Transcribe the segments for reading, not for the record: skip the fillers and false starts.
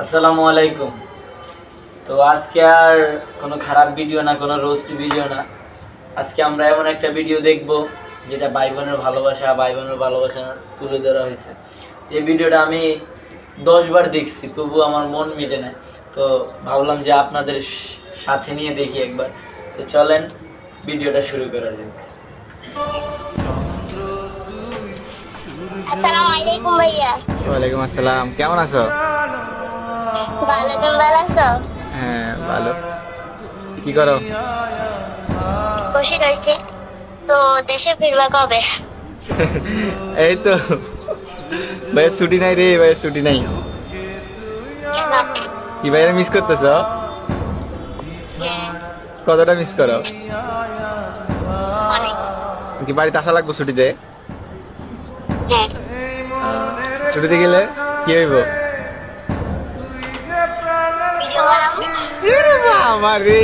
আসসালামু আলাইকুম। তো আজকে আর কোনো খারাপ ভিডিও না, কোনো রোস্ট ভিডিও না। আজকে আমরা এমন একটা ভিডিও দেখব যেটা ভাই বোনের ভালোবাসা তুলে ধরা হয়েছে। যে ভিডিওটা আমি 10 বার দেখছি, তবু আমার মন মিটে না। তো ভাবলাম যে আপনাদের সাথে নিয়ে দেখি একবার। তো চলেন ভিডিওটা শুরু করা যাক। আসসালামু আলাইকুম ভাইয়া। ওয়ালাইকুম আসসালাম। কেমন আছো? ভালো, তুমি ভালো আছো? হ্যাঁ ভালো। কি করো? বসে রয়েছে। তো দেশে ফিরবা কবে? এই তো ভাইয়ের ছুটি নাই রে, ভাইয়ের ছুটি নাই। কেন? কি ভাইয়ের মিস করতেছ? হ্যাঁ, কতটা মিস করো? অনেক। কি বাড়িতে আসা লাগবো ছুটিতে? হ্যাঁ, ছুটিতে গেলে কি হইব? ভিডিও বানাবো। আমার রে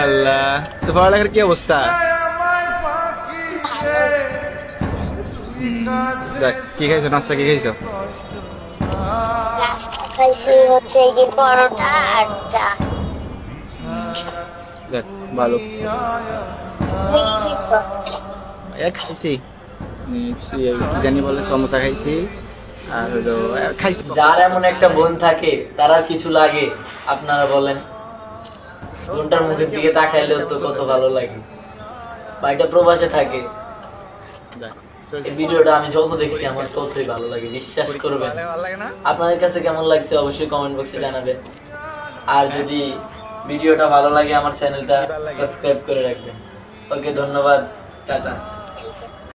আল্লাহ, তো পড়ালেখার কি অবস্থা? দেখ, কি খাইছো? নাস্তা কি খাইছো? নাস্তা খাইছি হচ্ছে এই যে পরোটা আর চা। দেখ ভালো। তুমি কি খাইছো? খাইছি কি জানি বলে সমোসা খাইছি আর হলো খাইছি। যার এমন একটা বোন থাকে তারা কিছু লাগে আপনারা বলেন? বোনটার মুখের দিকে তাকাইলেও তো কত ভালো লাগে। ভাইটা প্রবাসে থাকে। এই ভিডিওটা আমি যত দেখছি আমার ততই ভালো লাগে, বিশ্বাস করবেন। আপনাদের কাছে কেমন লাগছে অবশ্যই কমেন্ট বক্সে জানাবেন। আর যদি ভিডিওটা ভালো লাগে আমার চ্যানেলটা সাবস্ক্রাইব করে রাখবেন। ওকে, ধন্যবাদ, টাটা।